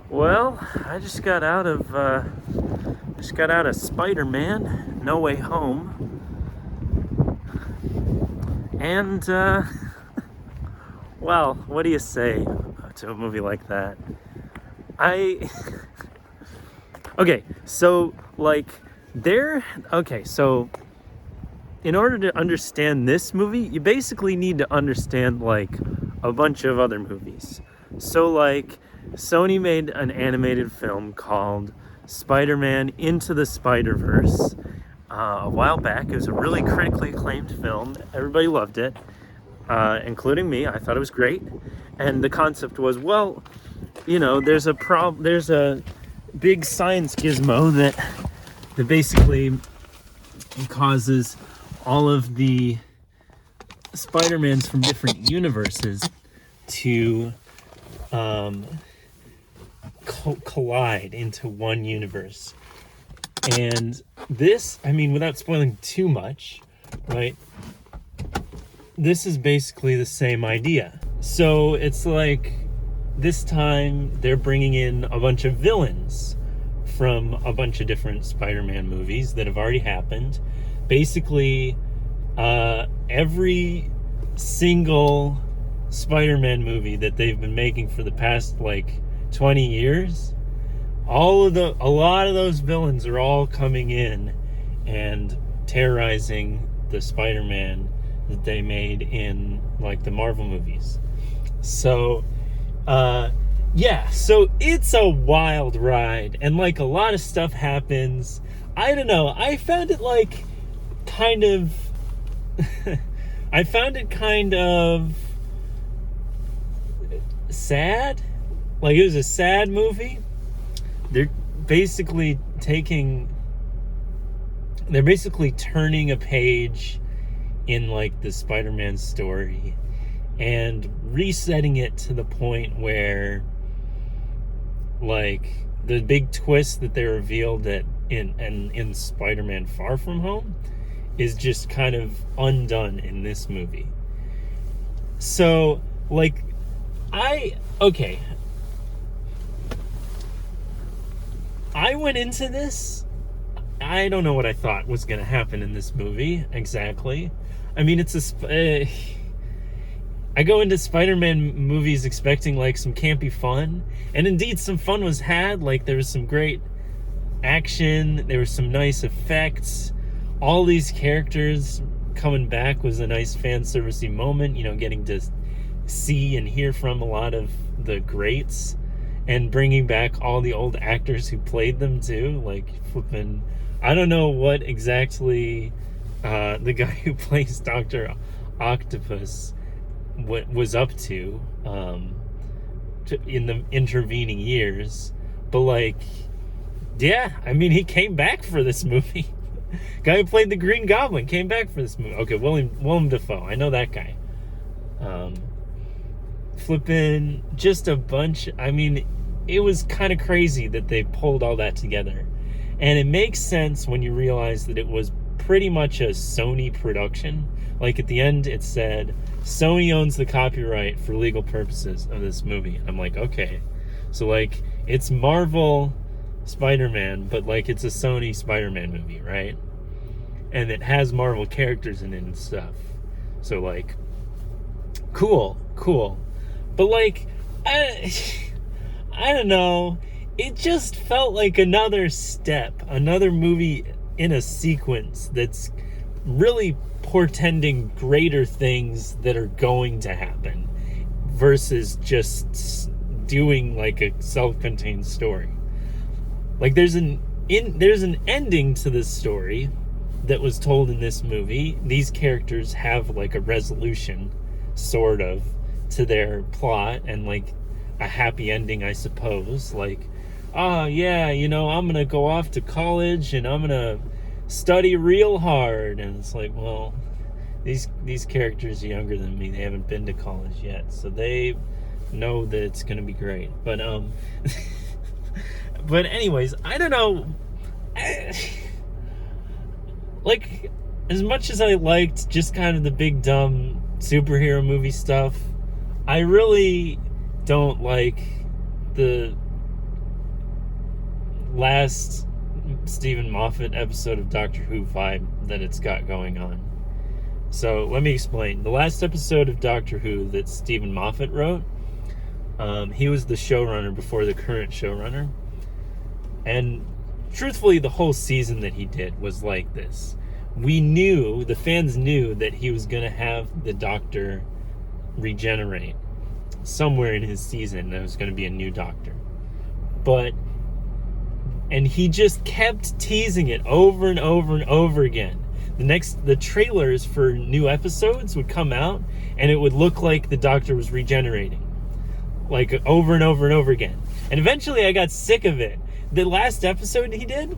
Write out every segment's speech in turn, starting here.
Well, I just got out of Spider-Man: No Way Home, and well, what do you say to a movie like that? I okay, so like there. Okay, so in order to understand this movie, you basically need to understand like a bunch of other movies. So like Sony made an animated film called Spider-Man Into the Spider-Verse a while back. It was a really critically acclaimed film. Everybody loved it, including me. I thought it was great. And the concept was, well, there's a big science gizmo that basically causes all of the Spider-Mans from different universes to collide into one universe. And this, I mean, without spoiling too much, right? This is basically the same idea. So it's like this time they're bringing in a bunch of villains from a bunch of different Spider-Man movies that have already happened. Basically, every single Spider-Man movie that they've been making for the past like 20 years, a lot of those villains are all coming in and terrorizing the Spider-Man that they made in like the Marvel movies. So so it's a wild ride, and like a lot of stuff happens. I don't know, I found it like kind of I found it kind of sad. Like, it was a sad movie. They're basically turning a page in like the Spider-Man story and resetting it to the point where like the big twist that they revealed that in Spider-Man Far From Home is just kind of undone in this movie. So like I went into this, I don't know what I thought was going to happen in this movie exactly. I mean, I go into Spider-Man movies expecting like some campy fun, and indeed some fun was had. Like, there was some great action, there were some nice effects. All these characters coming back was a nice fan servicey moment, getting to see and hear from a lot of the greats, and bringing back all the old actors who played them too, like flipping, I don't know what exactly the guy who plays Dr. Octopus what was up to in the intervening years, but like, yeah, I mean, he came back for this movie. Guy who played the Green Goblin came back for this movie. Okay, Willem Dafoe, I know that guy. Flipping just a bunch. I mean, it was kind of crazy that they pulled all that together, and it makes sense when you realize that it was pretty much a Sony production. Like, at the end it said Sony owns the copyright for legal purposes of this movie. I'm like, okay, so like it's Marvel Spider-Man, but like it's a Sony Spider-Man movie, right? And it has Marvel characters in it and stuff. So like, cool. But like, I don't know. It just felt like another movie in a sequence that's really portending greater things that are going to happen versus just doing like a self-contained story. Like, there's an ending to this story that was told in this movie. These characters have like a resolution, sort of, to their plot, and like a happy ending, I suppose. Like, I'm gonna go off to college and I'm gonna study real hard. And it's like, well, these characters are younger than me. They haven't been to college yet, so they know that it's gonna be great. But but anyways, I don't know. Like, as much as I liked just kind of the big dumb superhero movie stuff, I really don't like the last Stephen Moffat episode of Doctor Who vibe that it's got going on. So let me explain. The last episode of Doctor Who that Stephen Moffat wrote, he was the showrunner before the current showrunner. And truthfully, the whole season that he did was like this. The fans knew that he was going to have the Doctor regenerate somewhere in his season. There was going to be a new Doctor. And he just kept teasing it over and over and over again. The trailers for new episodes would come out, and it would look like the Doctor was regenerating, like over and over and over again. And eventually I got sick of it. The last episode he did,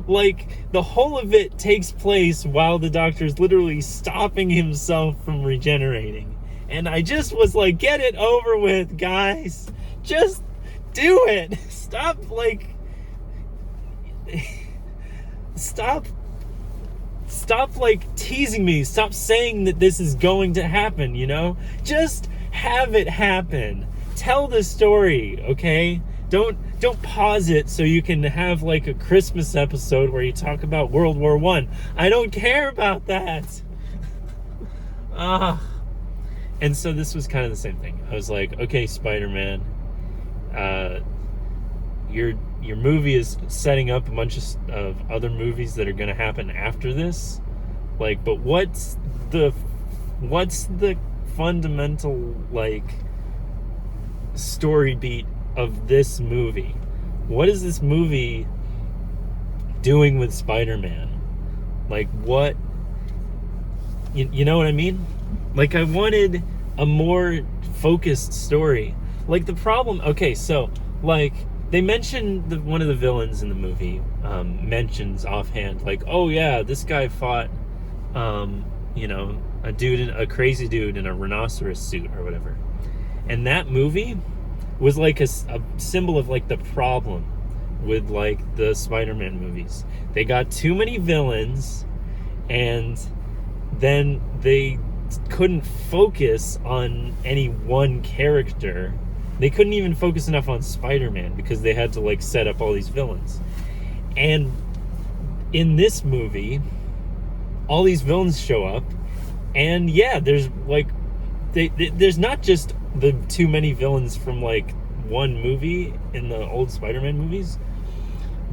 like, the whole of it takes place while the Doctor's literally stopping himself from regenerating. And I just was like, get it over with, guys. Just do it. Stop teasing me. Stop saying that this is going to happen, you know? Just have it happen. Tell the story, okay? Don't pause it so you can have like a Christmas episode where you talk about World War I. I don't care about that. And so this was kind of the same thing. I was like, okay, Spider-Man, your movie is setting up a bunch of other movies that are going to happen after this. Like, but what's the fundamental, like, story beat of this movie? What is this movie doing with Spider-Man? Like, what? You know what I mean? Like, I wanted a more focused story. Like, the problem... Okay, so, like, they mentioned one of the villains in the movie mentions offhand, like, oh, yeah, this guy fought, a crazy dude in a rhinoceros suit or whatever. And that movie was like a symbol of, like, the problem with, like, the Spider-Man movies. They got too many villains, and then they couldn't focus on any one character. They couldn't even focus enough on Spider-Man because they had to, like, set up all these villains. And in this movie, all these villains show up, and yeah, there's, like, there's not just the too many villains from, like, one movie in the old Spider-Man movies.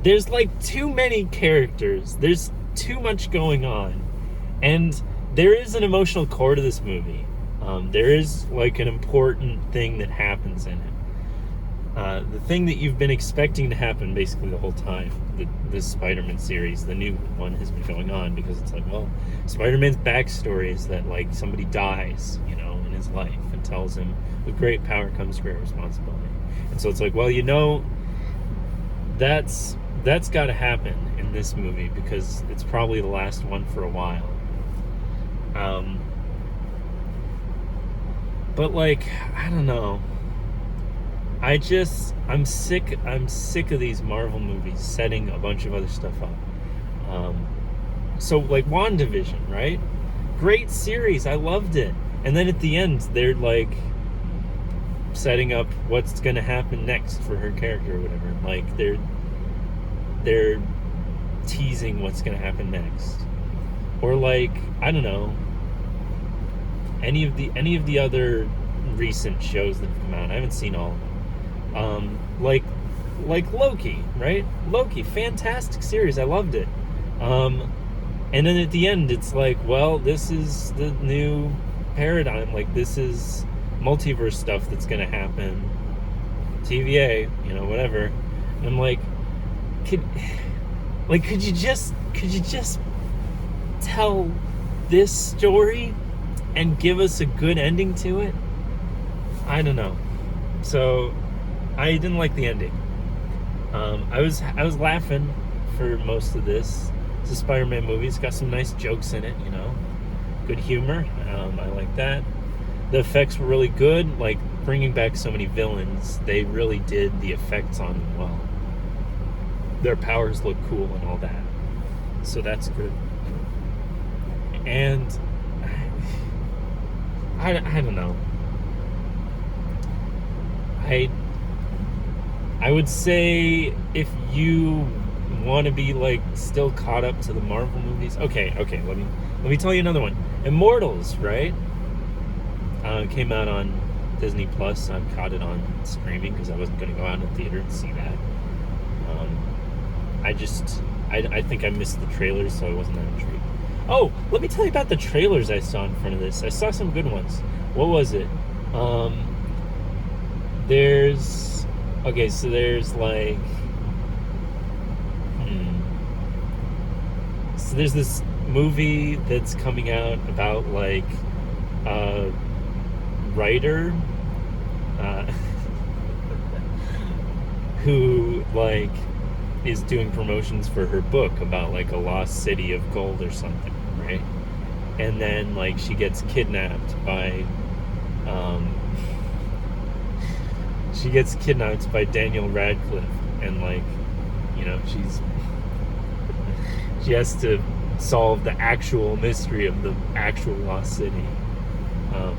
There's, like, too many characters. There's too much going on. And there is an emotional core to this movie. There is, like, an important thing that happens in it. The thing that you've been expecting to happen basically the whole time this Spider-Man series, the new one, has been going on, because it's like, well, Spider-Man's backstory is that, like, somebody dies, you know, in his life, and tells him with great power comes great responsibility. And so it's like, well, you know, that's got to happen in this movie because it's probably the last one for a while. But, like, I don't know. I'm sick of these Marvel movies setting a bunch of other stuff up. So, like, WandaVision, right? Great series. I loved it. And then at the end, they're, like, setting up what's going to happen next for her character or whatever. Like, they're teasing what's going to happen next. Or, like, I don't know, any of the other recent shows that have come out. I haven't seen all of them. Like Loki, right? Loki, fantastic series. I loved it. And then at the end, it's like, well, this is the new paradigm. Like, this is multiverse stuff that's going to happen. TVA, you know, whatever. And I'm like, could you just tell this story and give us a good ending to it? I don't know. So I didn't like the ending. I was laughing for most of this. It's a Spider-Man movie. It's got some nice jokes in it, you know. Good humor. I like that. The effects were really good. Like, bringing back so many villains, they really did the effects on them well. Their powers look cool and all that. So that's good. And I don't know. I I would say if you want to be like still caught up to the Marvel movies. Okay, let me tell you another one. Immortals, right? Came out on Disney Plus. I caught it on streaming because I wasn't going to go out in the theater and see that. I think I missed the trailers, so I wasn't that intrigued. Oh, let me tell you about the trailers I saw in front of this. I saw some good ones. What was it? There's okay, so there's like so there's this movie that's coming out about like a writer uh, who like is doing promotions for her book about like a lost city of gold or something, right? And then like she gets kidnapped by Daniel Radcliffe, and like, you know, she has to solve the actual mystery of the actual lost city.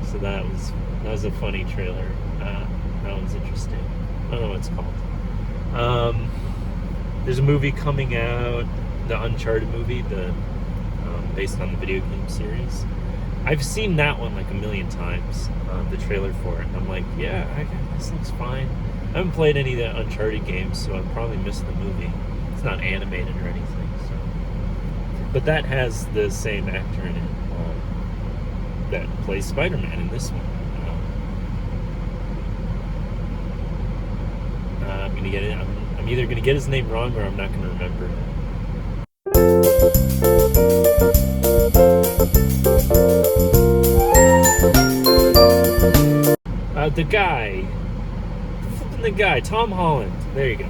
So that was a funny trailer. That was interesting. I don't know what it's called. There's a movie coming out, the Uncharted movie, based on the video game series. I've seen that one like a million times, the trailer for it, and I'm like, yeah, this looks fine. I haven't played any of the Uncharted games, so I've probably missed the movie. It's not animated or anything, so. But that has the same actor in it that plays Spider-Man in this one. I'm gonna get it. I'm either gonna get his name wrong or I'm not gonna remember it. The guy, Tom Holland. There you go.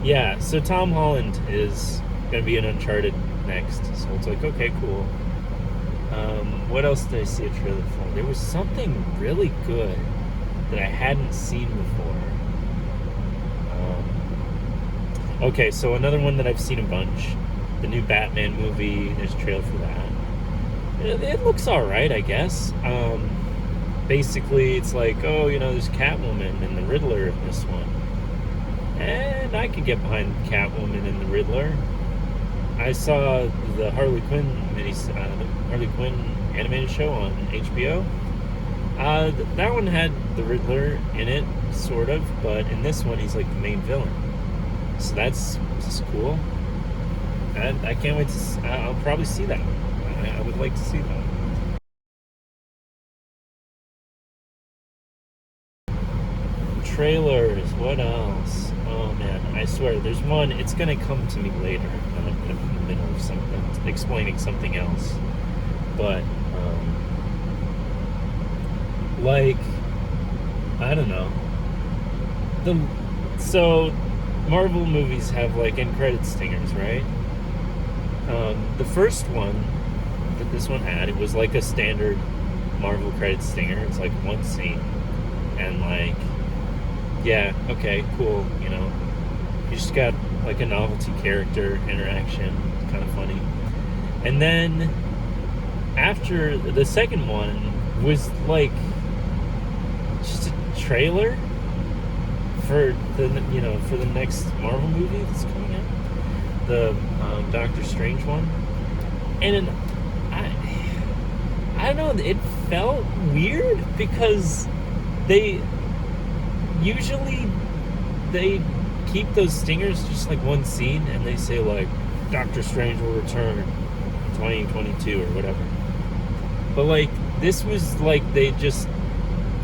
Yeah, so Tom Holland is gonna be in Uncharted next. So it's like, okay, cool. What else did I see a trailer for? There was something really good that I hadn't seen before. Okay, so another one that I've seen a bunch, the new Batman movie. There's a trailer for that. It looks all right, I guess. Basically, it's like, oh, you know, there's Catwoman and the Riddler in this one, and I could get behind Catwoman and the Riddler. I saw the Harley Quinn Harley Quinn animated show on HBO. That one had the Riddler in it, sort of, but in this one, he's like the main villain. So that's cool. And I can't wait to. I'll probably see that. I would like to see that. Trailers. What else? Oh man, I swear, there's one. It's gonna come to me later. I'm in the middle of something, explaining something else. But like, I don't know. So Marvel movies have like end credit stingers, right? The first one that this one had, it was like a standard Marvel credit stinger. It's like one scene, and like, yeah, okay, cool, you know, you just got like a novelty character interaction. It's kind of funny. And then after the second one was like just a trailer for the next Marvel movie that's coming out, the Doctor Strange one. And I don't know, it felt weird because they keep those stingers just like one scene, and they say like Doctor Strange will return 2022 or whatever. But like this was like they just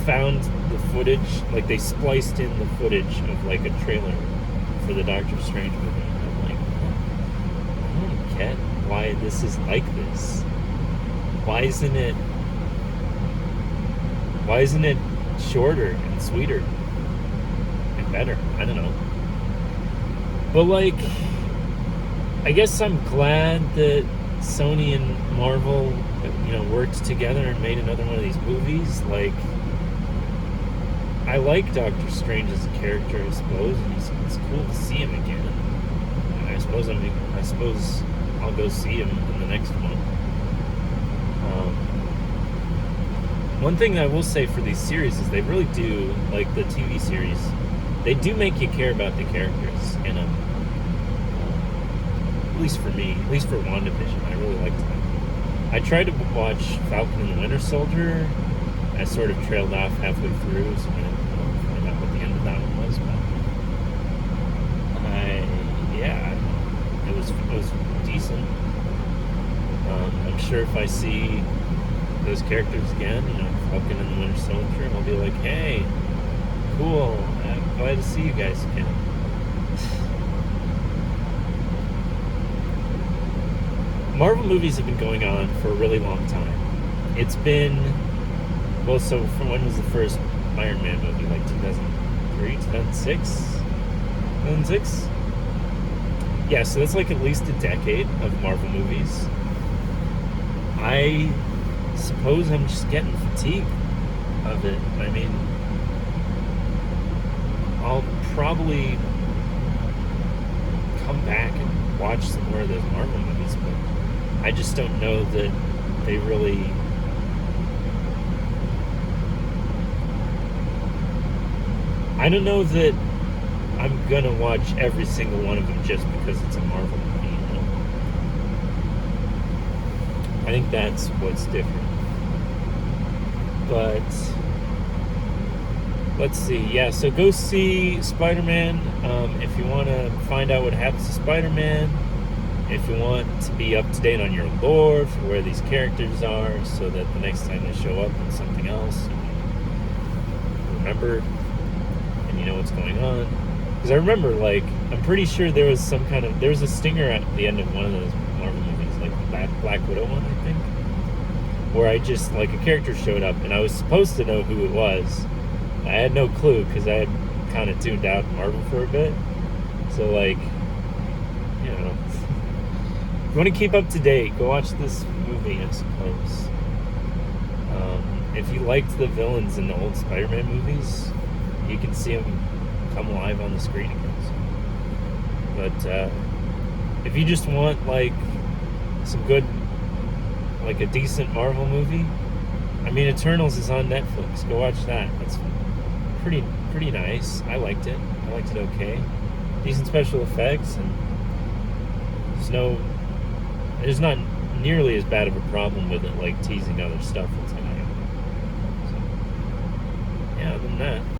found the footage, like they spliced in the footage of like a trailer for the Doctor Strange movie. And I'm like, I don't get why this is like this. Why isn't it shorter and sweeter and better? I don't know. But like, I guess I'm glad that Sony and Marvel, you know, worked together and made another one of these movies. Like, I like Doctor Strange as a character, I suppose, and it's cool to see him again. And I suppose I'll go see him in the next one. One thing that I will say for these series is they really do, like the TV series, they do make you care about the characters in them. At least for me, at least for WandaVision, I really liked that. I tried to watch Falcon and the Winter Soldier. I sort of trailed off halfway through, so I didn't find out what the end of that one was. But yeah, it was decent. I'm sure if I see those characters again, Falcon and the Winter Soldier, I'll be like, hey, cool, I'm glad to see you guys again. Marvel movies have been going on for a really long time. It's been, well, so from when was the first Iron Man movie? Like 2003, 2006? 2006? Yeah, so that's like at least a decade of Marvel movies. I suppose I'm just getting fatigued of it. I mean, I'll probably come back and watch some more of those Marvel movies, but I just don't know that they really... I don't know that I'm gonna watch every single one of them just because it's a Marvel movie, I think that's what's different. But let's see. Yeah, so go see Spider-Man. If you want to find out what happens to Spider-Man, if you want to be up to date on your lore for where these characters are, so that the next time they show up in something else, you remember and you know what's going on. Because I remember, like, I'm pretty sure there was a stinger at the end of one of those Marvel movies, like the Black Widow one, I think, where I just, like, a character showed up and I was supposed to know who it was. I had no clue because I had kind of tuned out Marvel for a bit. So, like, if you want to keep up to date, go watch this movie, I suppose. If you liked the villains in the old Spider-Man movies, you can see them come alive on the screen again. But if you just want, like, some good, like, a decent Marvel movie, I mean, Eternals is on Netflix. Go watch that. That's pretty nice. I liked it. Okay. Decent special effects, and there's not nearly as bad of a problem with it, like teasing other stuff. It's like, so, yeah, other than that.